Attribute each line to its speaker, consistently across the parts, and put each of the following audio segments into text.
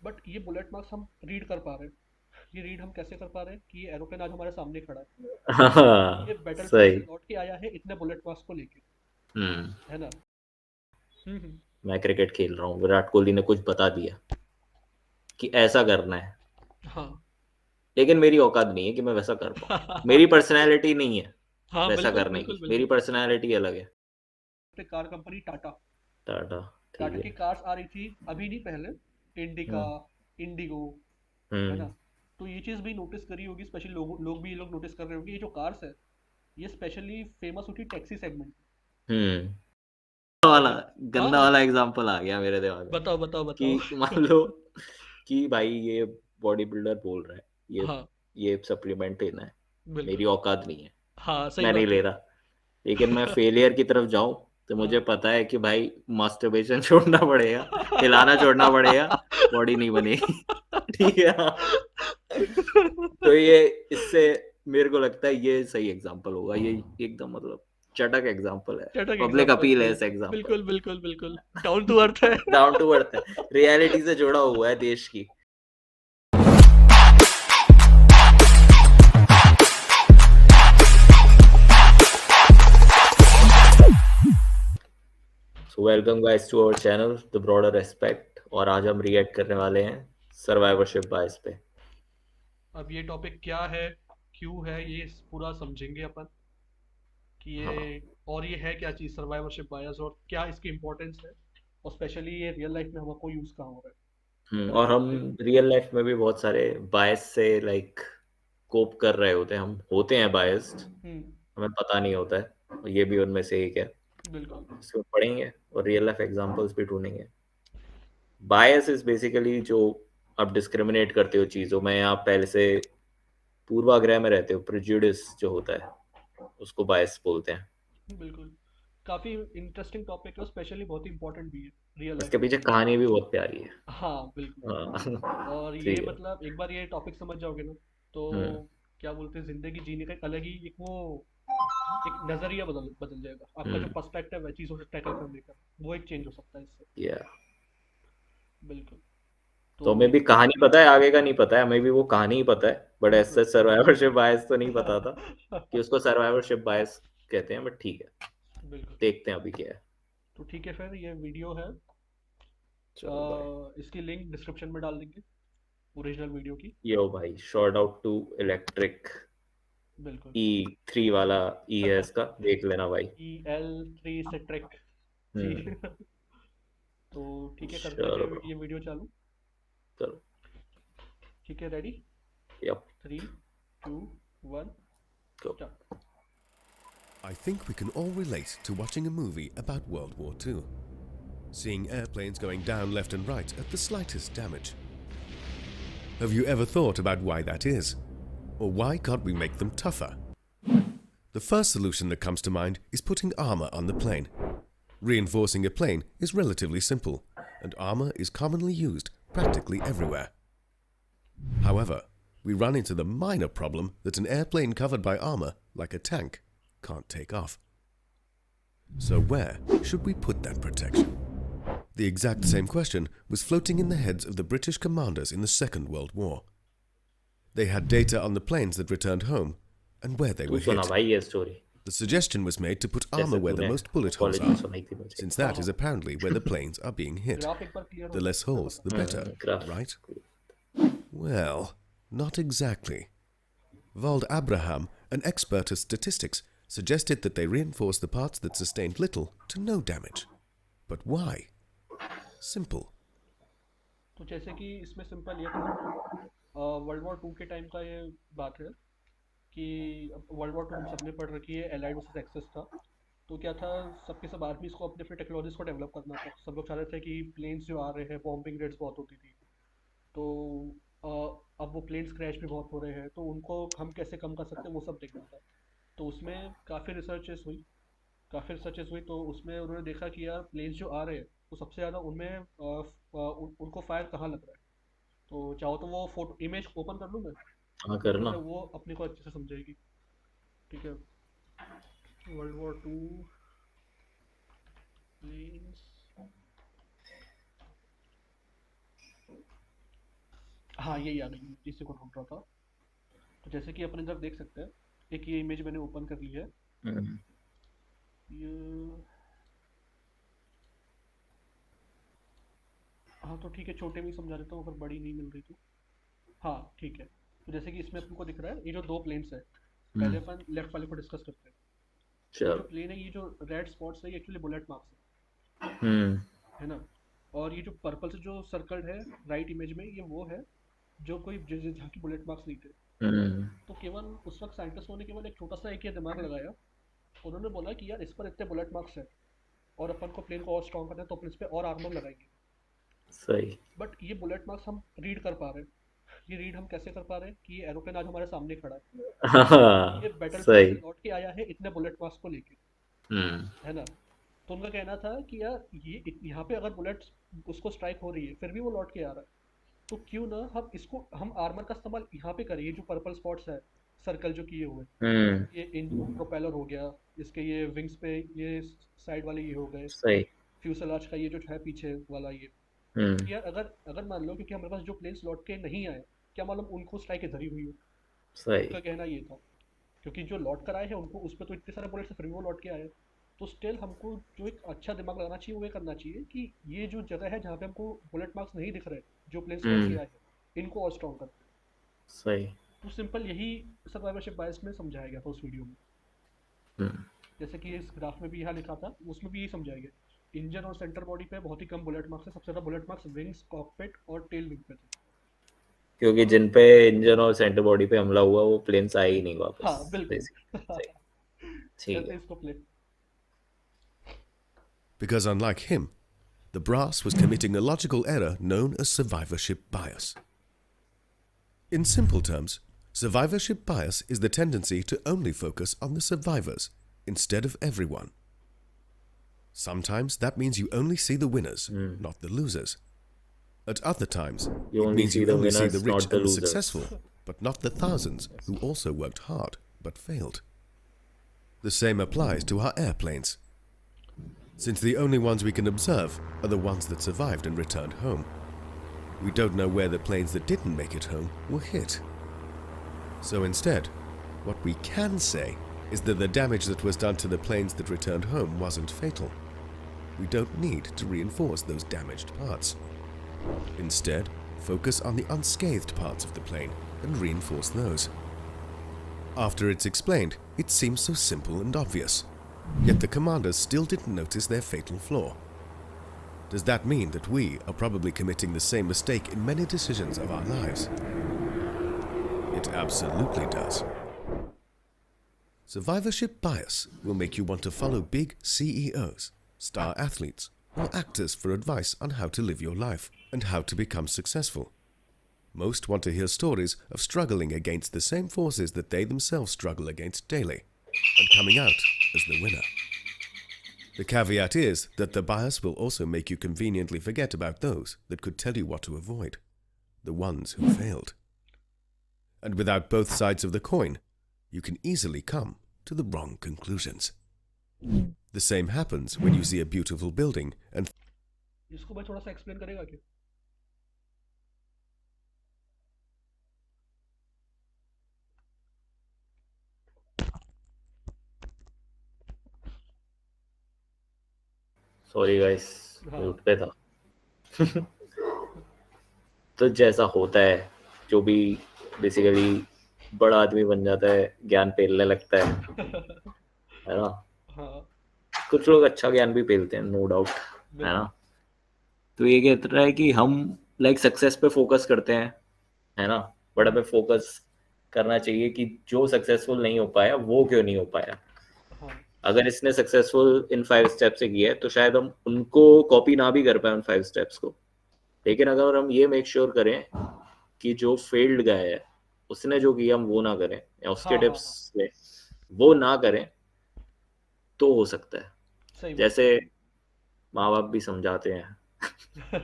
Speaker 1: But ये bullet marks हम read कर पा रहे हैं। ये रीड हम कैसे कर पा रहे हैं कि ये एरोप्लेन आज हमारे सामने खड़ा है, ये
Speaker 2: हाँ
Speaker 1: बैटलफील्ड से
Speaker 2: सही।
Speaker 1: लौट के आया है इतने बुलेट मार्क्स को लेके,
Speaker 2: हम्म।
Speaker 1: है ना। हम्म।
Speaker 2: मैं क्रिकेट खेल रहा हूँ, विराट कोहली ने कुछ बता दिया कि ऐसा करना है,
Speaker 1: हाँ।
Speaker 2: लेकिन मेरी औकात नहीं है कि मैं वैसा कर पाऊँ। मेरी पर्सनैलिटी नहीं है
Speaker 1: हाँ,
Speaker 2: वैसा
Speaker 1: बिल्कुल
Speaker 2: करने
Speaker 1: बिल्कुल
Speaker 2: की, मेरी
Speaker 1: बिल्कुल।
Speaker 2: पर्सनैलिटी अलग है।
Speaker 1: Car company Tata,
Speaker 2: Tata. ठीक
Speaker 1: टाटा
Speaker 2: है।
Speaker 1: की कार्स आ रही थी अभी नहीं पहले, इंडिका,
Speaker 2: हम्म।
Speaker 1: इंडिगो, है
Speaker 2: हम्म।
Speaker 1: ना। तो ये चीज़ भी नोटिस करी होगी, स्पेशली लोग भी ये लोग नोटिस कर रहे होंगे, ये जो कार्स है ये स्पेशली फेमस हुई टैक्सी सेगमेंट,
Speaker 2: हम्म। वाला
Speaker 1: ठीक है। हाँ
Speaker 2: गंदा
Speaker 1: हाँ,
Speaker 2: वाला एग्जांपल आ गया मेरे दिमाग में
Speaker 1: बताओ बताओ
Speaker 2: कि
Speaker 1: बताओ।
Speaker 2: मान लो कि भाई ये बॉडी बिल्डर बोल रहा है, ये
Speaker 1: हाँ,
Speaker 2: ये सप्लीमेंट लेना है, मेरी
Speaker 1: बिल्कुल।
Speaker 2: औकात नहीं है,
Speaker 1: हाँ, सही
Speaker 2: मैं नहीं
Speaker 1: बात है।
Speaker 2: ले रहा। लेकिन मैं फेलियर की तरफ जाऊं तो मुझे
Speaker 1: हाँ।
Speaker 2: पता है कि भाई मास्टरबेशन छोड़ना पड़ेगा, हिलाना छोड़ना पड़ेगा, बॉडी नहीं बनेगी। ठीक है हाँ। तो ये इससे मेरे को लगता है ये सही एग्जांपल होगा, ये एकदम मतलब चटक एग्जांपल है,
Speaker 1: चटक
Speaker 2: पब्लिक
Speaker 1: एग्जांपल,
Speaker 2: अपील है
Speaker 1: सही।
Speaker 2: इस एग्जांपल।
Speaker 1: बिल्कुल बिल्कुल बिल्कुल, डाउन टू अर्थ है।
Speaker 2: डाउन टू अर्थ है, रियलिटी से जुड़ा हुआ है देश की। So welcome guys to our channel the broader aspect, और आज हम रिएक्ट करने वाले हैं सर्वाइवरशिप बायस पे।
Speaker 1: अब ये टॉपिक क्या है, क्यों है, ये पूरा समझेंगे अपन कि
Speaker 2: हाँ।
Speaker 1: ये है क्या चीज़ सर्वाइवरशिप बायस, और क्या इसकी इंपॉर्टेंस है, और स्पेशली ये रियल लाइफ में हमको यूज़ कहाँ हो रहा है ना।
Speaker 2: और हम रियल लाइफ में भी बहुत सारे बायस से लाइक कोप कर रहे होते हैं, हम होते हैं बायस्ड,
Speaker 1: हम्म।
Speaker 2: हमें पता नहीं होता है, और ये भी उनमें से एक है।
Speaker 1: बिल्कुल।
Speaker 2: इसको पढ़ेंगे और रियल लाइफ एग्जांपल्स भी ढूंढेंगे। बायस इज बेसिकली जो आप डिस्क्रिमिनेट करते हो चीज़ों में, आप पहले से पूर्वाग्रह में रहते हो, प्रिजुडिस जो होता है उसको बायस बोलते हैं।
Speaker 1: बिल्कुल, काफ़ी इंटरेस्टिंग टॉपिक है, स्पेशली बहुत ही इंपॉर्टेंट भी है रियल लाइफ
Speaker 2: इसके
Speaker 1: में।
Speaker 2: पीछे कहानी भी बहुत प्यारी है।
Speaker 1: हाँ, बिल्कुल।
Speaker 2: हाँ।
Speaker 1: और ये
Speaker 2: ठीक है।
Speaker 1: मतलब एक बार ये टॉपिक समझ जाओगे ना, तो
Speaker 2: हम्म।
Speaker 1: क्या बोलते हैं, ज़िंदगी जीने का एक अलग ही एक वो एक नज़रिया बदल बदल जाएगा आपका, जो
Speaker 2: हम्म।
Speaker 1: पर्सपेक्टिव है चीज़ों से टैकल करने का, वो एक चेंज हो सकता है इससे।
Speaker 2: या
Speaker 1: बिल्कुल। तो
Speaker 2: तो हमें भी कहानी पता है, आगे का नहीं पता है, हमें भी वो कहानी ही पता है, बट
Speaker 1: बिल्कुल।
Speaker 2: ऐसे सर्वाइवरशिप बायस तो नहीं पता था कि उसको सर्वाइवरशिप बायस कहते हैं, बट ठीक है,
Speaker 1: बिल्कुल।
Speaker 2: देखते हैं अभी क्या है।
Speaker 1: तो ठीक है, फिर ये वीडियो है,
Speaker 2: चलो भाई।
Speaker 1: इसकी लिंक डिस्क्रिप्शन में डाल देंगे, ओरिजिनल वीडियो की।
Speaker 2: यो भाई, शॉर्ट आउट टू इलेक्ट्रिक
Speaker 1: बिल्कुल।
Speaker 2: E3 वाला, ई है इसका, देख लेना भाई।
Speaker 1: EL3 से ट्रैक जी।
Speaker 2: हम्म।
Speaker 1: तो ठीक है, करते हैं
Speaker 2: चलो
Speaker 1: फिर
Speaker 2: ब्रो।
Speaker 1: ये वीडियो चालू।
Speaker 2: चलो।
Speaker 1: ठीक है, ready.
Speaker 2: Yup.
Speaker 1: 3, 2, 1,
Speaker 2: go.
Speaker 1: Start.
Speaker 3: I think we can all relate to watching a movie about World War II, seeing airplanes going down left and right at the slightest damage. Have you ever thought about why that is? Or why can't we make them tougher? The first solution that comes to mind is putting armor on the plane. Reinforcing a plane is relatively simple, and armor is commonly used practically everywhere. However, we run into the minor problem that an airplane covered by armor, like a tank, can't take off. So where should we put that protection? The exact same question was floating in the heads of the British commanders in the Second World War. They had data on the planes that returned home and where they
Speaker 2: तू
Speaker 3: were
Speaker 2: सुना
Speaker 3: hit.
Speaker 2: भाई ये story,
Speaker 3: The suggestion was made to put armor
Speaker 2: जैसे
Speaker 3: where the
Speaker 2: तूने
Speaker 3: most bullet holes
Speaker 2: college में
Speaker 3: are,
Speaker 2: सुनाई थी मुझे।
Speaker 3: since
Speaker 1: हाँ
Speaker 3: that
Speaker 1: हाँ,
Speaker 3: is apparently where the planes are being hit.
Speaker 1: Graph एक बार क्लियर हो
Speaker 3: The
Speaker 1: जाए
Speaker 3: less
Speaker 1: फिर
Speaker 3: holes, the
Speaker 1: बता।
Speaker 3: better,
Speaker 2: graph.
Speaker 3: right? Well, not exactly. Wald Abraham, an expert of statistics, suggested that they reinforce the parts that sustained little to no damage. But why? Simple.
Speaker 1: तो जैसे कि इसमें simple ये था, world war 2 के time का ये बात है कि वर्ल्ड वॉर 2 हम सबने पढ़ रखी है, एलाइड वर्सेस एक्सेस था। तो क्या था, सबके सब आर्मीज को अपने अपने टेक्नोलॉजीज को डेवलप करना था, सब लोग चाह रहे थे कि प्लेन्स जो आ रहे हैं, बॉम्बिंग रेट्स बहुत होती थी, तो अब वो प्लेन्स क्रैश भी बहुत हो रहे हैं, तो उनको हम कैसे कम कर सकते हैं वो सब देखना था। तो उसमें काफ़ी रिसर्चेस हुई, तो उसमें उन्होंने देखा कि यार प्लेन्स जो आ रहे हैं, तो सबसे ज़्यादा उनमें उनको फायर कहाँ लग रहा है। तो चाहो तो वो फोटो इमेज ओपन कर लूँ मैं,
Speaker 2: हाँ
Speaker 1: तो
Speaker 2: करना।
Speaker 1: फिर वो अपने को अच्छे से समझाएगी। ठीक है, वर्ल्ड वॉर 2 प्लेन्स। हाँ यही आ गई, इसी को ढूंढ रहा था। तो जैसे कि अपन इधर देख सकते हैं, एक ये इमेज मैंने ओपन कर ली है।
Speaker 2: हम्म,
Speaker 1: ये हाँ तो ठीक है, छोटे में ही समझा देता हूँ अगर बड़ी नहीं मिल रही तो। हाँ ठीक है। तो जैसे कि इसमें अपन को दिख रहा है ये जो दो प्लेन्स है, पहले
Speaker 2: हम्म,
Speaker 1: अपन लेफ्ट वाले को डिस्कस करते हैं। ये जो
Speaker 2: चल,
Speaker 1: प्लेन है, ये जो रेड स्पॉट्स है, ये एक्चुअली बुलेट मार्क्स
Speaker 2: हम्म,
Speaker 1: है ना। और ये जो पर्पल से जो सर्कल्ड है राइट इमेज में, ये वो है जो कोई जहाँ की बुलेट मार्क्स नहीं थे।
Speaker 2: हम्म,
Speaker 1: तो केवल उस वक्त साइंटिस्टों ने केवल एक छोटा सा एक ये दिमाग लगाया, उन्होंने बोला कि यार इस पर इतने बुलेट मार्क्स है और अपन को प्लेन को और स्ट्रॉन्ग करना है, तो अपन इस पर और आर्मर लगाएंगे।
Speaker 2: सही,
Speaker 1: बट ये बुलेट मार्क्स हम रीड कर पा रहे हैं। ये रीड हम कैसे कर पा रहे हैं कि ये एरोप्लेन आज हमारे सामने खड़ा है, ये
Speaker 2: हाँ,
Speaker 1: बैटल फील्ड से
Speaker 2: सही,
Speaker 1: लौट के आया है इतने बुलेट मार्क्स को लेके,
Speaker 2: हम्म,
Speaker 1: है ना। तो उनका कहना था कि यार ये यहाँ पे अगर बुलेट उसको स्ट्राइक हो रही है फिर भी वो लौट के आ रहा है, तो क्यों ना हम इसको हम आर्मर का इस्तेमाल यहाँ पे करें। ये जो पर्पल स्पॉट्स है सर्कल जो किए हुए,
Speaker 2: हम्म,
Speaker 1: ये इन प्रोपेलर हो गया, इसके ये विंग्स पे ये साइड वाले ये हो गए,
Speaker 2: सही,
Speaker 1: फ्यूसलाज का ये जो है पीछे वाला ये,
Speaker 2: हम्म,
Speaker 1: कि यार अगर अगर मान लो क्योंकि हमारे पास जो प्लेन्स लौट के नहीं आए, क्या मालूम उनको स्ट्राइक धरी हुई हो।
Speaker 2: सही,
Speaker 1: उनका कहना ये था, क्योंकि जो लौट कर आए हैं उनको उस पर तो इतने सारे बुलेट से फिर भी वो लौट के आए। तो स्टिल हमको जो एक अच्छा दिमाग लगाना चाहिए वो ये करना चाहिए कि ये जो जगह है जहाँ पे हमको बुलेट मार्क्स नहीं दिख रहे, जो प्लेन्स लौट के
Speaker 2: हम्म,
Speaker 1: आए हैं इनको और स्ट्रॉन्ग करते हैं।
Speaker 2: सही,
Speaker 1: तो सिंपल यही सर्वाइवरशिप बायस में समझाया गया था उस वीडियो में।
Speaker 2: हम्म,
Speaker 1: जैसे कि इस ग्राफ में भी यहाँ लिखा था, उसमें भी यही समझाया गया। इंजन और सेंटर बॉडी पे बहुत ही कम बुलेट मार्क्स है, सबसे ज़्यादा बुलेट मार्क्स विंग्स, कॉकपिट और टेल विंग पे थे।
Speaker 2: क्योंकि जिन पे इंजन और सेंटर बॉडी पे हमला हुआ वो प्लेन्स आए ही नहीं वापस,
Speaker 1: हाँ बिल्कुल।
Speaker 2: बेसिकली, सही, ठीक
Speaker 1: करते
Speaker 2: है,
Speaker 1: हैं इसको play.
Speaker 3: Because unlike him, the brass was committing a logical error known as survivorship bias. In simple terms, survivorship bias is the tendency to only focus on the survivors instead of everyone. Sometimes that means you only see the winners, not the losers. At other times,
Speaker 2: you
Speaker 3: it
Speaker 2: only
Speaker 3: means
Speaker 2: see
Speaker 3: you
Speaker 2: the
Speaker 3: only see the
Speaker 2: winners
Speaker 3: rich
Speaker 2: not the
Speaker 3: and the
Speaker 2: losers.
Speaker 3: successful, but not the thousands who also worked hard but failed. The same applies to our airplanes. Since the only ones we can observe are the ones that survived and returned home, we don't know where the planes that didn't make it home were hit. So instead, what we can say is that the damage that was done to the planes that returned home wasn't fatal. We don't need to reinforce those damaged parts. Instead, focus on the unscathed parts of the plane and reinforce those. After it's explained, it seems so simple and obvious. Yet the commanders still didn't notice their fatal flaw. Does that mean that we are probably committing the same mistake in many decisions of our lives? It absolutely does. Survivorship bias will make you want to follow big CEOs, star athletes, or actors for advice on how to live your life and how to become successful. Most want to hear stories of struggling against the same forces that they themselves struggle against daily and coming out as the winner. The caveat is that the bias will also make you conveniently forget about those that could tell you what to avoid, the ones who failed. And without both sides of the coin, you can easily come to the wrong conclusions. The same happens when you see a beautiful building and
Speaker 1: इसको भाई थोड़ा सा explain करेगा क्या?
Speaker 2: Sorry guys,
Speaker 1: हाँ
Speaker 2: mute पे था। तो जैसा होता है, जो भी बेसिकली बड़ा आदमी बन जाता है, ज्ञान पेलने लगता है ना।
Speaker 1: हाँ
Speaker 2: कुछ लोग अच्छा ज्ञान भी पेलते हैं, नो डाउट, है ना।
Speaker 1: बिल्कुल।
Speaker 2: तो ये कहता है कि हम लाइक सक्सेस पे फोकस करते हैं, है ना। बट हमें फोकस करना चाहिए कि जो सक्सेसफुल नहीं हो पाया वो क्यों नहीं हो पाया।
Speaker 1: हाँ
Speaker 2: अगर इसने सक्सेसफुल इन 5 स्टेप से किया है तो शायद हम उनको कॉपी ना भी कर पाए उन 5 स्टेप्स को, लेकिन अगर हम ये मेक श्योर करें कि जो फेल्ड गया है उसने जो किया हम वो ना करें, या उसके
Speaker 1: हाँ हाँ
Speaker 2: टिप्स
Speaker 1: हाँ
Speaker 2: ले वो ना करें, तो हो सकता है।
Speaker 1: सही बात
Speaker 2: जैसे माँ बाप भी समझाते हैं
Speaker 1: है।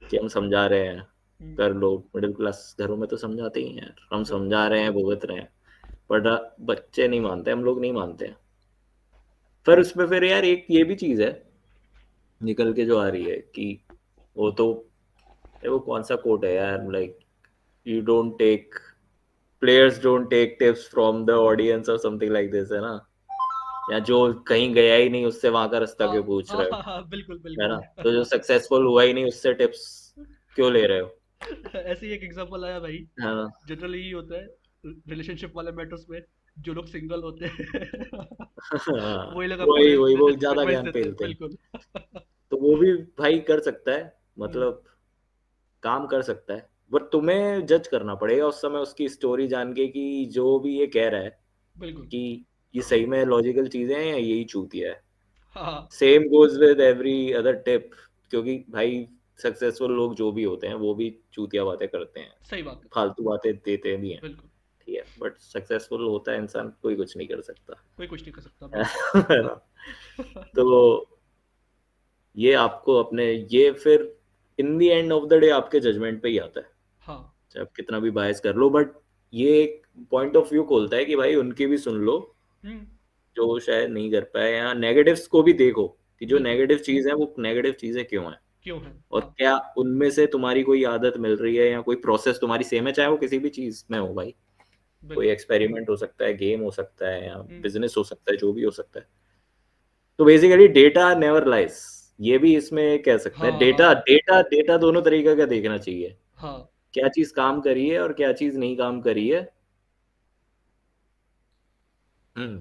Speaker 2: कि हम समझा रहे हैं,
Speaker 1: हम्म,
Speaker 2: कर लो। मिडिल क्लास घरों में तो समझाते ही हैं यार, हम
Speaker 1: बिल्कुल।
Speaker 2: समझा रहे हैं, भुगत रहे हैं, बट बच्चे नहीं मानते, हम लोग नहीं मानते हैं। पर उसमें फिर यार एक ये भी चीज है निकल के जो आ रही है कि वो तो, वो कौन सा कोट है यार, like you don't take players don't take tips from the audience or something like this, है ना? या जो कहीं गया ही नहीं उससे वहां का रास्ता
Speaker 1: हाँ
Speaker 2: क्यों पूछ
Speaker 1: हाँ
Speaker 2: रहे हो,
Speaker 1: हाँ हाँ, बिल्कुल
Speaker 2: है ना?
Speaker 1: बिल्कुल।
Speaker 2: तो जो सक्सेसफुल हुआ ही नहीं उससे टिप्स क्यों ले रहे हो,
Speaker 1: ऐसे ही एक एग्जांपल आया भाई।
Speaker 2: है ना?
Speaker 1: जनरली यही होता है रिलेशनशिप वाले मैटर्स में, जो लोग सिंगल होते हैं
Speaker 2: हाँ,
Speaker 1: वही लोग आपको
Speaker 2: वही वही वो ज्यादा
Speaker 1: एडवाइस
Speaker 2: ज्ञान
Speaker 1: देते हैं,
Speaker 2: फैलते हैं।
Speaker 1: बिल्कुल।
Speaker 2: तो वो भी भाई कर सकता है,
Speaker 1: हम्म,
Speaker 2: मतलब काम कर सकता है, बट तुम्हें जज करना पड़ेगा उस समय उसकी स्टोरी जान के कि जो भी ये कह रहा है
Speaker 1: बिल्कुल।
Speaker 2: कि ये सही में लॉजिकल चीजें हैं या यही चूतिया है।
Speaker 1: हाँ,
Speaker 2: same goes with every other tip, क्योंकि भाई सक्सेसफुल लोग जो भी होते हैं वो भी चूतिया बातें करते हैं,
Speaker 1: सही बात है।
Speaker 2: फालतू बातें देते भी हैं,
Speaker 1: बिल्कुल,
Speaker 2: ठीक है, बट सक्सेसफुल होता है इंसान, कोई कुछ नहीं कर सकता।
Speaker 1: कोई कुछ नहीं कर सकता,
Speaker 2: है ना?
Speaker 1: बिल्कुल।
Speaker 2: तो ये आपको अपने ये फिर in the end of the day आपके जजमेंट पे ही आता है,
Speaker 1: हाँ।
Speaker 2: चाहे आप कितना भी बायस कर लो, बट ये एक पॉइंट ऑफ व्यू खोलता है कि भाई उनकी भी सुन लो
Speaker 1: हम्म।
Speaker 2: जो शायद नहीं कर पाए, या नेगेटिव्स को भी देखो कि जो
Speaker 1: बिल्कुल।
Speaker 2: नेगेटिव चीज है वो नेगेटिव चीजें क्यों है,
Speaker 1: क्यों है?
Speaker 2: और
Speaker 1: हाँ।
Speaker 2: क्या उनमें से तुम्हारी कोई आदत मिल रही है या कोई प्रोसेस तुम्हारी सेम है, चाहे वो किसी भी चीज में हो भाई, कोई
Speaker 1: बिल्कुल।
Speaker 2: एक्सपेरिमेंट हो सकता है, गेम हो सकता है, या
Speaker 1: हम्म।
Speaker 2: बिजनेस हो सकता है, जो भी हो सकता है। तो बेसिकली डेटा नेवर लाइस, ये भी इसमें कह सकते हैं,
Speaker 1: हाँ
Speaker 2: डेटा
Speaker 1: हाँ
Speaker 2: डेटा डेटा दोनों तरीके का देखना चाहिए,
Speaker 1: हाँ।
Speaker 2: क्या चीज काम करी है और क्या चीज नहीं काम करी है। हम्म।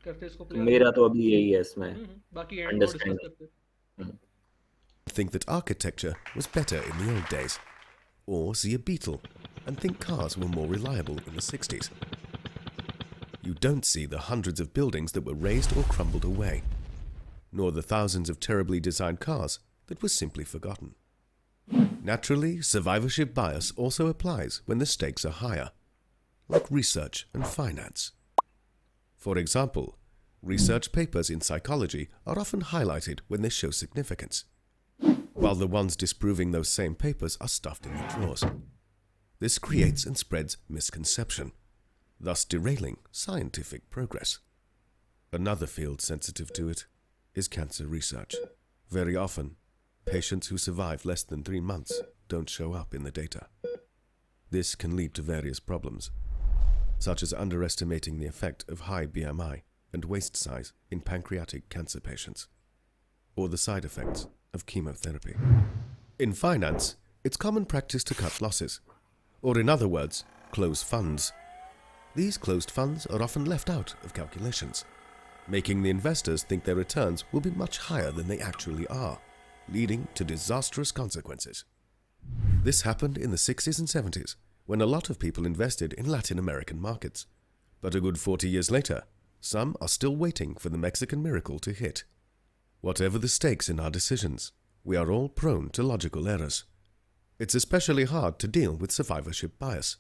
Speaker 1: करते इसको
Speaker 2: तो
Speaker 1: प्ले आगे।
Speaker 2: मेरा तो अभी यही है इसमें
Speaker 1: बाकी एंड में और डिस्कस
Speaker 2: अंडरस्टैंडिंग।
Speaker 1: करते हैं।
Speaker 3: Think that architecture was better in the old days, or see a Beetle and think cars were more reliable in the 60s. You don't see the hundreds of buildings that were razed or crumbled away, nor the thousands of terribly designed cars that were simply forgotten. Naturally, survivorship bias also applies when the stakes are higher, like research and finance. For example, research papers in psychology are often highlighted when they show significance, while the ones disproving those same papers are stuffed in the drawers. This creates and spreads misconception, thus derailing scientific progress. Another field sensitive to it is cancer research. Very often, patients who survive less than 3 months don't show up in the data. This can lead to various problems, such as underestimating the effect of high BMI and waist size in pancreatic cancer patients, or the side effects of chemotherapy. In finance, it's common practice to cut losses, or in other words, close funds. These closed funds are often left out of calculations, making the investors think their returns will be much higher than they actually are, leading to disastrous consequences. This happened in the 60s and 70s, when a lot of people invested in Latin American markets. But a good 40 years later, some are still waiting for the Mexican miracle to hit. Whatever the stakes in our decisions, we are all prone to logical errors. It's especially hard to deal with survivorship bias,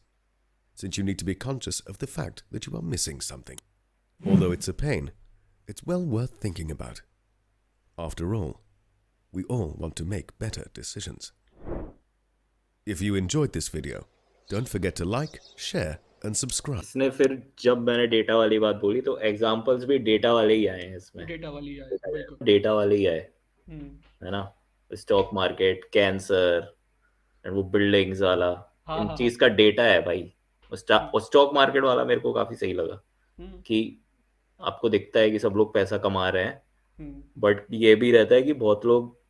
Speaker 3: since you need to be conscious of the fact that you are missing something. Although it's a pain, it's well worth thinking about. After all, we all want to make better decisions. If you enjoyed this video, don't forget to like, share and subscribe.
Speaker 2: इसने फिर जब मैंने data वाली बात बोली तो examples भी data वाले ही आए हैं इसमें,
Speaker 1: डेटा वाली आए, बिल्कुल।
Speaker 2: डेटा वाले ही आए,
Speaker 1: हम्म।
Speaker 2: है ना? स्टॉक मार्केट, कैंसर, एंड वो बिल्डिंग्स वाला,
Speaker 1: हाँ
Speaker 2: इन
Speaker 1: हाँ हाँ।
Speaker 2: चीज का डेटा है भाई। स्टॉक मार्केट वाला मेरे को काफी सही लगा
Speaker 1: हम्म।
Speaker 2: कि आपको दिखता है कि सब लोग पैसा कमा रहे हैं,
Speaker 1: हम्म।
Speaker 2: बट ये भी रहता है कि बहुत लोग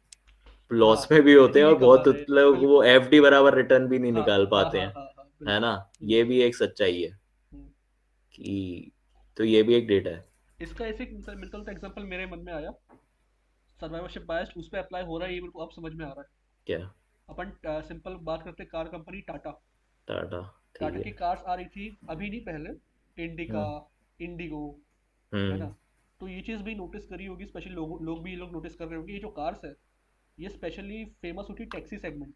Speaker 2: लॉस
Speaker 1: हाँ,
Speaker 2: में भी होते हैं
Speaker 1: नहीं
Speaker 2: और
Speaker 1: कमा
Speaker 2: बहुत
Speaker 1: रहे,
Speaker 2: लोग वो
Speaker 1: बिल्कुल।
Speaker 2: एफडी बराबर रिटर्न भी नहीं
Speaker 1: हाँ
Speaker 2: निकाल
Speaker 1: हाँ
Speaker 2: पाते
Speaker 1: हाँ
Speaker 2: हैं,
Speaker 1: हाँ हाँ,
Speaker 2: है
Speaker 1: बिल्कुल।
Speaker 2: ना? ये भी एक सच्चाई है
Speaker 1: हम्म।
Speaker 2: कि, तो ये भी एक डेटा है।
Speaker 1: इसका ऐसे मिलता एग्जांपल मेरे मन में आया। सर्वाइवरशिप बायस उस पे अप्लाई हो रहा है, ये मेरे को अब समझ में आ रहा है।
Speaker 2: क्या?
Speaker 1: अपन सिंपल बात करते, कार कंपनी टाटा।
Speaker 2: टाटा, ठीक
Speaker 1: टाटा की
Speaker 2: है।
Speaker 1: कार्स आ रही थी, अभी नहीं पहले, इंडिका,
Speaker 2: हम्म।
Speaker 1: इंडिगो, है
Speaker 2: हम्म।
Speaker 1: ना? तो ये चीज़ भी नोटिस करी होगी, स्पेशली लोग भी ये लोग नोटिस कर रहे होंगे, ये जो कार्स है ये स्पेशली फेमस हुई टैक्सी सेगमेंट,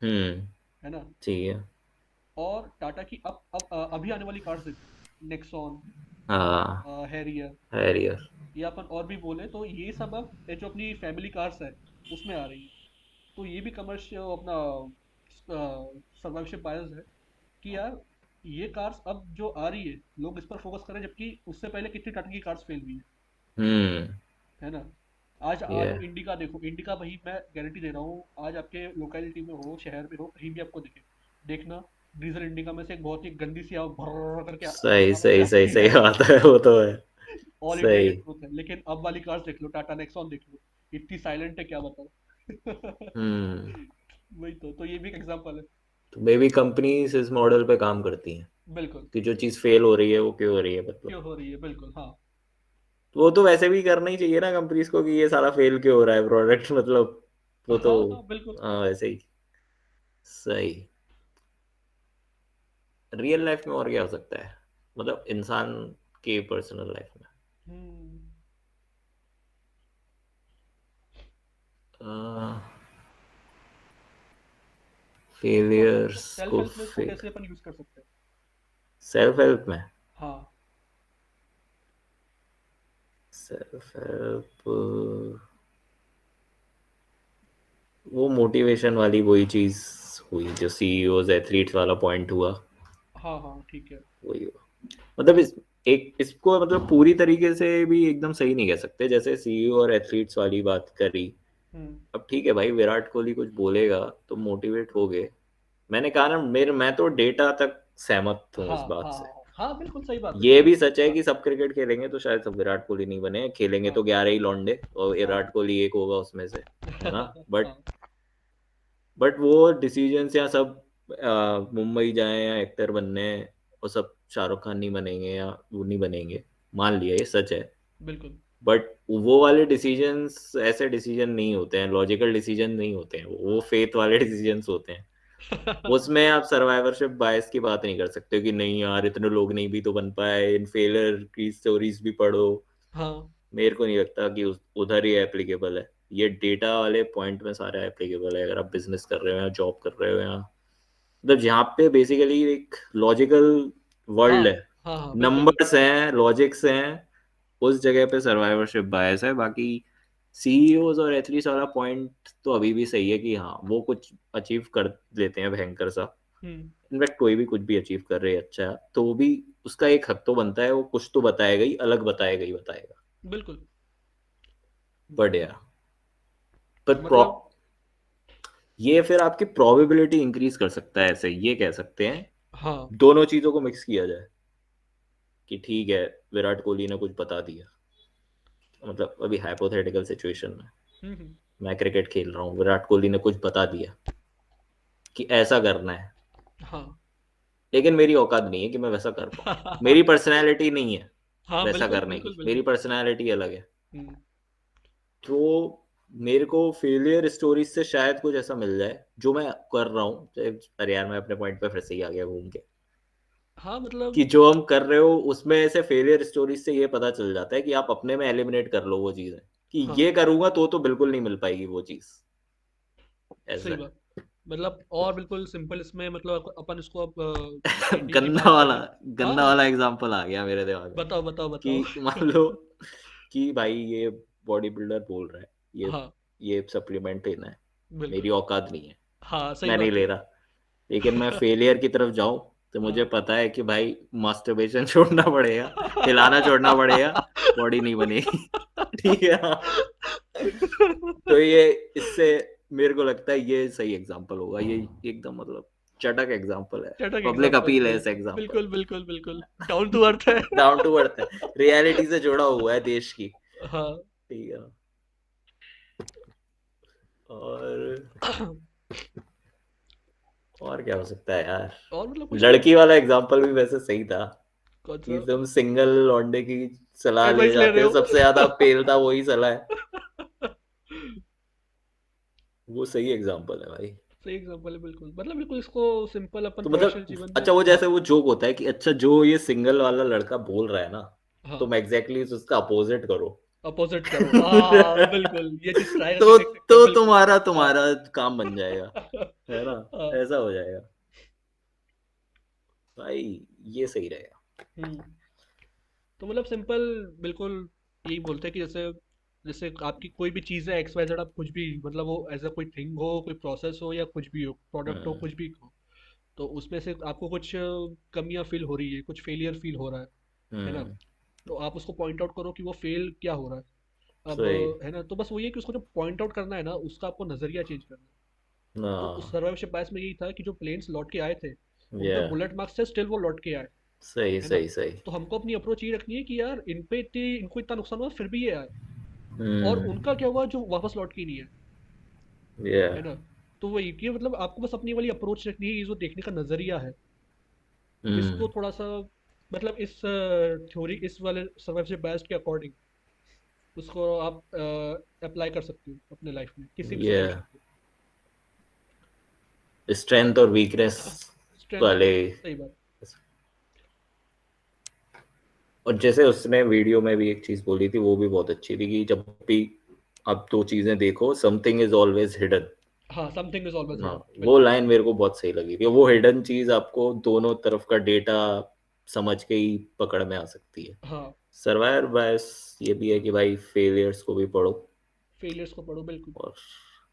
Speaker 2: हम्म।
Speaker 1: है ना?
Speaker 2: ठीक है।
Speaker 1: और टाटा की अब अभी आने वाली कार्स देखो, नेक्सॉन,
Speaker 2: हाँ,
Speaker 1: हैरियर,
Speaker 2: हैरियर।
Speaker 1: या अपन और भी बोले तो ये सब अब ये जो अपनी फैमिली कार्स है उसमें आ रही है। तो ये भी कमर्शियल अपना सर्वाइवरशिप बायस है कि यार ये कार्स अब जो आ रही है लोग इस पर फोकस करें, जबकि उससे पहले कितनी टाटा की कार्स फेल हुई
Speaker 2: हम्म।
Speaker 1: है ना? आज
Speaker 2: ये
Speaker 1: आज इंडिका देखो, इंडिका भाई मैं गारंटी दे रहा हूँ, आज आपके लोकेलिटी में हो, शहर में हो, कहीं भी आपको दिखे, देखना डीजल इंडिका में से एक बहुत ही गंदी सी आवाज भर्र करके
Speaker 2: सही
Speaker 1: आवाज
Speaker 2: सही सही
Speaker 1: आती
Speaker 2: सही
Speaker 1: है।
Speaker 2: बात है, वो तो है।
Speaker 1: ऑल इंडिया
Speaker 2: सही।
Speaker 1: की ट्रूथ है, लेकिन अब वाली कार्स देख लो, टाटा नेक्सॉन देख लो, इतनी साइलेंट है क्या बताओ।
Speaker 2: हम्म।
Speaker 1: वही तो ये भी एक एग्जांपल है।
Speaker 2: तो मे बी कंपनीज इस मॉडल पे काम करती हैं
Speaker 1: बिल्कुल।
Speaker 2: कि जो चीज़ फेल हो रही है वो क्यों हो रही है, मतलब
Speaker 1: क्यों हो रही है, बिल्कुल हाँ।
Speaker 2: वो तो वैसे भी करना ही चाहिए ना कंपनीज को कि ये सारा फेल क्यों हो रहा है प्रोडक्ट, मतलब वो तो
Speaker 1: हाँ हाँ बिल्कुल।
Speaker 2: हाँ वैसे ही। सही। रियल लाइफ में और क्या हो सकता है, मतलब इंसान के पर्सनल लाइफ में?
Speaker 1: हम्म। तो
Speaker 2: फेलियर्स
Speaker 1: सेल्फ
Speaker 2: को
Speaker 1: हेल्प में इसको
Speaker 2: फेक
Speaker 1: कैसे अपन यूज कर सकते हैं?
Speaker 2: सेल्फ हेल्प में?
Speaker 1: हाँ।
Speaker 2: सेल्फ हेल्प, वो मोटिवेशन वाली वही चीज हुई जो सीईओज एथलीट्स वाला पॉइंट हुआ,
Speaker 1: हाँ हाँ ठीक है।
Speaker 2: वही हुआ। मतलब इसको मतलब पूरी तरीके से भी एकदम सही नहीं कह सकते, जैसे सीईओ और एथलीट्स वाली बात करी।
Speaker 1: हम्म।
Speaker 2: अब ठीक है भाई, विराट कोहली कुछ बोलेगा तो मोटिवेट हो गए। मैंने कहा ना, मैं तो डेटा तक सहमत हूँ
Speaker 1: हाँ
Speaker 2: इस बात
Speaker 1: हाँ
Speaker 2: से।
Speaker 1: हाँ हाँ बिल्कुल सही बात है,
Speaker 2: ये
Speaker 1: बिल्कुल
Speaker 2: भी
Speaker 1: सही
Speaker 2: सच है
Speaker 1: बात।
Speaker 2: कि सब क्रिकेट खेलेंगे तो शायद सब विराट कोहली नहीं बने, खेलेंगे
Speaker 1: हाँ
Speaker 2: तो 11 ही लौंडे और
Speaker 1: हाँ।
Speaker 2: विराट कोहली एक होगा उसमें से, है ना?
Speaker 1: हाँ
Speaker 2: बट वो डिसीजंस या सब मुंबई जाए या एक्टर बनने, वो सब शाहरुख खान नहीं बनेंगे या वो नहीं बनेंगे, मान लिया ये सच है।
Speaker 1: बिल्कुल।
Speaker 2: बट वो वाले डिसीजंस ऐसे डिसीजन नहीं होते हैं, लॉजिकल डिसीजन नहीं होते हैं, वो फेथ वाले डिसीजंस होते हैं। उसमें आप सर्वाइवरशिप बायस की बात नहीं कर सकते कि नहीं यार इतने लोग नहीं भी तो बन पाए, इन फेलियर की स्टोरीज भी पढ़ो।
Speaker 1: हाँ
Speaker 2: मेरे को नहीं लगता कि उधर ही एप्लीकेबल है। ये डेटा वाले पॉइंट में सारा एप्लीकेबल है, अगर आप बिजनेस कर रहे हो या जॉब कर रहे हो या मतलब जहाँ पे बेसिकली एक लॉजिकल
Speaker 1: हाँ
Speaker 2: वर्ल्ड है,
Speaker 1: हाँ हाँ बिल्कुल बिल्कुल।
Speaker 2: नंबर्स हैं, लॉजिक्स हैं, उस जगह पे सर्वाइवरशिप बायस है। बाकी सीईओज और एथलीट्स वाला पॉइंट तो अभी भी सही है कि हाँ वो कुछ अचीव कर लेते हैं भयंकर सा।
Speaker 1: हम्म।
Speaker 2: इनफैक्ट कोई भी कुछ भी अचीव कर रहे हैं अच्छा है, तो वो भी उसका एक हक तो बनता है, वो कुछ तो बताएगा ही, अलग बताएगा ही बताएगा।
Speaker 1: बिल्कुल।
Speaker 2: बढ़िया। पर
Speaker 1: मतलब
Speaker 2: ये फिर आपकी प्रोबेबिलिटी इंक्रीज कर सकता है, ऐसे ये कह सकते हैं।
Speaker 1: हाँ।
Speaker 2: दोनों चीजों को मिक्स किया जाए कि ठीक है, विराट कोहली ने कुछ बता दिया, मतलब अभी हाइपोथेटिकल सिचुएशन में
Speaker 1: हम्म।
Speaker 2: मैं क्रिकेट खेल रहा हूँ, विराट कोहली ने कुछ बता दिया कि ऐसा करना है,
Speaker 1: हाँ
Speaker 2: लेकिन मेरी औकात नहीं है कि मैं वैसा कर पाऊँ, मेरी पर्सनैलिटी नहीं है
Speaker 1: हाँ
Speaker 2: वैसा
Speaker 1: बिल्कुल
Speaker 2: करने
Speaker 1: बिल्कुल
Speaker 2: की, मेरी
Speaker 1: बिल्कुल।
Speaker 2: पर्सनैलिटी अलग है।
Speaker 1: हम्म।
Speaker 2: तो मेरे को फेलियर स्टोरीज से शायद कुछ ऐसा मिल जाए जो मैं कर रहा हूँ। अरे यार मैं अपने पॉइंट पे फिर से ही आ गया घूम के,
Speaker 1: हाँ मतलब
Speaker 2: कि जो हम कर रहे हो उसमें ऐसे फेलियर स्टोरीज से ये पता चल जाता है कि आप अपने में एलिमिनेट कर लो वो चीजें, कि
Speaker 1: हाँ
Speaker 2: ये करूंगा तो बिल्कुल नहीं मिल पाएगी वो चीज, ऐसा
Speaker 1: सही
Speaker 2: है।
Speaker 1: बात। मतलब और बिल्कुल सिंपल इसमें मतलब अपन इसको अब चीटिंग की
Speaker 2: गंदा
Speaker 1: बात
Speaker 2: वाला
Speaker 1: करें। हाँ
Speaker 2: गंदा वाला एग्जांपल आ गया मेरे दिमाग में
Speaker 1: बताओ बताओ बताओ।
Speaker 2: कि मान लो कि भाई ये बॉडी बिल्डर बोल रहा है
Speaker 1: हाँ
Speaker 2: ये सप्लीमेंट लेना है, मेरी
Speaker 1: बिल्कुल।
Speaker 2: औकात नहीं है,
Speaker 1: हाँ सही
Speaker 2: मैं नहीं
Speaker 1: बात है।
Speaker 2: ले रहा। लेकिन मैं फेलियर की तरफ जाऊं तो मुझे
Speaker 1: हाँ।
Speaker 2: पता है कि भाई मास्टरबेशन छोड़ना पड़ेगा, हिलाना छोड़ना पड़ेगा, बॉडी नहीं बनेगी। ठीक है हाँ। तो ये इससे मेरे को लगता है ये सही एग्जांपल होगा, ये एकदम मतलब चटक एग्जांपल है,
Speaker 1: चटक
Speaker 2: पब्लिक
Speaker 1: एग्जांपल है,
Speaker 2: अपील है इस
Speaker 1: बिल्कुल
Speaker 2: एग्जांपल।
Speaker 1: बिल्कुल बिल्कुल बिल्कुल डाउन टू अर्थ है।
Speaker 2: डाउन टू अर्थ है, रियलिटी से जुड़ा हुआ है देश की।
Speaker 1: हाँ।
Speaker 2: ठीक है। और और क्या हो सकता है यार?
Speaker 1: और मतलब कुछ नहीं।
Speaker 2: लड़की वाला एग्जांपल भी वैसे सही था,
Speaker 1: कौन
Speaker 2: कि
Speaker 1: सा?
Speaker 2: तुम सिंगल लौंडे की सलाह ले
Speaker 1: एडवाइस ले
Speaker 2: जाते
Speaker 1: रहे
Speaker 2: हो,
Speaker 1: हो?
Speaker 2: सबसे ज्यादा पेलता वही सलाह है। वो सही एग्जांपल है भाई।
Speaker 1: सही एग्जांपल है, बिल्कुल मतलब बिल्कुल इसको सिंपल अपन
Speaker 2: तो
Speaker 1: प्रोफेशनल
Speaker 2: मतलब
Speaker 1: जीवन में।
Speaker 2: अच्छा, वो
Speaker 1: हाँ
Speaker 2: जैसे वो जोक होता है कि अच्छा जो ये सिंगल वाला लड़का बोल रहा है ना,
Speaker 1: हाँ।
Speaker 2: तुम एग्जैक्टली उसका अपोजिट करो।
Speaker 1: अपोजिट करो, हाँ बिल्कुल ये चीज ट्राई करके
Speaker 2: तो
Speaker 1: देख सकते हो, बिल्कुल।
Speaker 2: तुम्हारा
Speaker 1: हाँ
Speaker 2: तुम्हारा काम बन जाएगा, है ना?
Speaker 1: हाँ।
Speaker 2: ऐसा हो जाएगा भाई, ये सही रहेगा।
Speaker 1: हम्म। तो मतलब सिंपल बिल्कुल यही बोलते हैं कि जैसे जैसे आपकी कोई भी चीज़ है एक्स वाई जेड, आप कुछ भी मतलब वो एज अ कोई थिंग हो, कोई प्रोसेस हो या कुछ भी हो, प्रोडक्ट हो,
Speaker 2: हम्म।
Speaker 1: कुछ भी हो, तो उसमें से आपको कुछ कमियां फील हो रही है, कुछ फेलियर फील हो रहा है ना?
Speaker 2: हम्म।
Speaker 1: तो आप उसको पॉइंट आउट करो कि वो फेल क्या हो रहा है। अब
Speaker 2: सही।
Speaker 1: है ना, तो बस वही है कि उसको जो पॉइंट आउट करना है ना, उसका आपको नज़रिया चेंज करना है। तो उस
Speaker 2: हाँ
Speaker 1: सर्वाइवरशिप बायस में यही था कि जो प्लेन्स लौट के आए थे उन पे
Speaker 2: या
Speaker 1: बुलेट मार्क्स थे, स्टिल वो लौट के आए,
Speaker 2: सही
Speaker 1: है ना।
Speaker 2: सही सही
Speaker 1: तो हमको अपनी अप्रोच ये रखनी है कि यार इनको इतना नुकसान हुआ फिर भी ये आए, और
Speaker 2: हम्म
Speaker 1: उनका क्या हुआ जो वापस लौट के ही नहीं है,
Speaker 2: या
Speaker 1: है ना। तो वही कि मतलब आपको बस अपनी वाली अप्रोच रखनी है, ये जो देखने का नजरिया है इसको
Speaker 2: हम्म
Speaker 1: थोड़ा सा मतलब इस थ्योरी इस वाले सर्वाइवरशिप बायस के अकॉर्डिंग उसको आप अप्लाई कर सकते हो अपने लाइफ में किसी भी
Speaker 2: या
Speaker 1: सिचुएशन पे।
Speaker 2: स्ट्रेंथ और वीकनेस
Speaker 1: स्ट्रेंथ
Speaker 2: वाले।
Speaker 1: सही बात।
Speaker 2: और जैसे उसने वीडियो में भी एक चीज बोली थी वो भी बहुत अच्छी थी कि जब भी आप दो चीजें देखो समथिंग इज ऑलवेज हिडन।
Speaker 1: हाँ, समथिंग इज ऑलवेज
Speaker 2: हाँ
Speaker 1: हिडन,
Speaker 2: वो
Speaker 1: बिल्कुल।
Speaker 2: लाइन मेरे को बहुत सही लगी थी। वो हिडन चीज आपको दोनों तरफ का डेटा समझ के ही पकड़ में आ सकती है।
Speaker 1: हाँ,
Speaker 2: सर्वायर बायस ये भी है कि भाई फेलियर्स को भी पढ़ो
Speaker 1: फेलियर्स को पढ़ो, बिल्कुल।
Speaker 2: और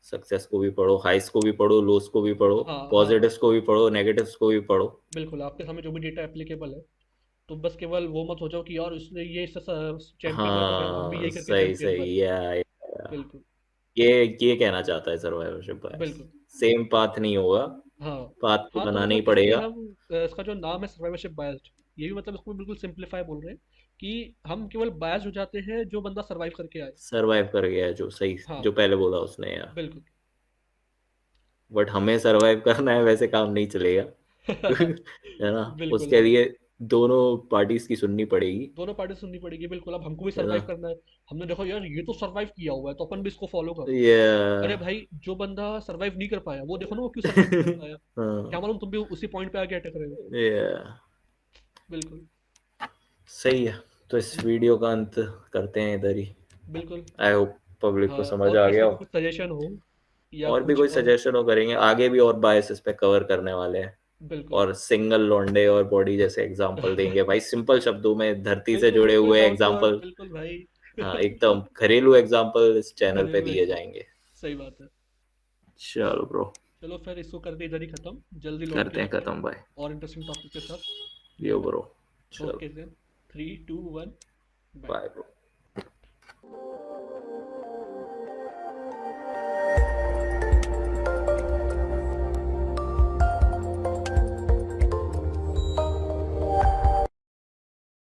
Speaker 2: सक्सेस को भी पढ़ो, हाइस को भी पढ़ो, लोस को भी पढ़ो,
Speaker 1: हाँ हाँ हाँ,
Speaker 2: पॉजिटिव्स को भी पढ़ो, नेगेटिव्स को भी पढ़ो।
Speaker 1: बिल्कुल आपके सामने जो भी डेटा एप्लीकेबल है, तो बस केवल वो मत हो जाओ कि यार उसने ये चैंपियन हुआ तो फिर हम भी
Speaker 2: हाँ
Speaker 1: यही करके
Speaker 2: सही
Speaker 1: चैंपियन बने।
Speaker 2: सही या
Speaker 1: बिल्कुल
Speaker 2: ये ये कहना चाहता है सर्वाइवरशिप बायस।
Speaker 1: बिल्कुल।
Speaker 2: सेम पाथ नहीं होगा,
Speaker 1: हाँ
Speaker 2: पाथ तो
Speaker 1: हाँ, तो
Speaker 2: बनाना ही
Speaker 1: मतलब इसलिए
Speaker 2: पड़ेगा।
Speaker 1: हम इसका जो नाम है सर्वाइवरशिप बायस्ड, ये भी मतलब इसको बिल्कुल सिंपलीफाई बोल रहे हैं कि हम केवल बायस्ड हो जाते हैं जो बंदा सरवाइव करके आए।
Speaker 2: सरवाइव कर गया है जो सही,
Speaker 1: हाँ,
Speaker 2: जो पहले बोला उसने यार।
Speaker 1: बिल्कुल।
Speaker 2: बट हमें सरवाइव करना है वैसे काम नहीं चलेगा। है ना।
Speaker 1: बिल्कुल
Speaker 2: उसके
Speaker 1: हाँ,
Speaker 2: लिए दोनों पार्टीज की सुननी पड़ेगी।
Speaker 1: दोनों पार्टी सुननी पड़ेगी, बिल्कुल। अब हमको भी
Speaker 2: है ना।
Speaker 1: सरवाइव करना है, हमने देखो यार ये तो सरवाइव किया हुआ है तो अपन भी इसको फॉलो करो।
Speaker 2: ये
Speaker 1: अरे भाई, जो बंदा सरवाइव नहीं कर पाया वो देखो ना वो क्यों सरवाइव नहीं कर पाया, क्या
Speaker 2: हाँ
Speaker 1: मालूम तुम भी उसी पॉइंट पे आके अटक रहे हो।
Speaker 2: ये
Speaker 1: बिल्कुल।
Speaker 2: सही है। तो इस
Speaker 1: हम्म,
Speaker 2: वीडियो का अंत करते हैं इधर ही।
Speaker 1: बिल्कुल।
Speaker 2: आई होप पब्लिक
Speaker 1: हाँ,
Speaker 2: को समझ
Speaker 1: और
Speaker 2: आ गया
Speaker 1: किसी को
Speaker 2: हो।
Speaker 1: कुछ सजेशन हो या
Speaker 2: और भी
Speaker 1: कुछ
Speaker 2: कोई सजेशन हो करेंगे आगे भी, और बायसेस पे कवर करने वाले हैं।
Speaker 1: बिल्कुल।
Speaker 2: और सिंगल लौंडे और बॉडी जैसे एग्जांपल देंगे भाई, सिंपल शब्दों में धरती से
Speaker 1: बिल्कुल
Speaker 2: जुड़े
Speaker 1: बिल्कुल,
Speaker 2: हुए
Speaker 1: डाउन टू अर्थ,
Speaker 2: एग्जांपल।
Speaker 1: बिल्कुल भाई।
Speaker 2: हाँ एकदम घरेलू एग्जांपल इस चैनल पे
Speaker 1: घरेलू
Speaker 2: दिए
Speaker 1: एग्जाम,
Speaker 2: जाएंगे।
Speaker 1: सही बात है।
Speaker 2: चलो ब्रो,
Speaker 1: चलो फिर इसको करते इधर ही खत्म, जल्दी लौट के
Speaker 2: करते हैं
Speaker 1: आते हैं
Speaker 2: खत्म भाई।
Speaker 1: और इंटरेस्टिंग टॉपिक के साथ।
Speaker 2: यो ब्रो, चलो
Speaker 1: okay then, 3 2 1, bye.
Speaker 2: Bye bro.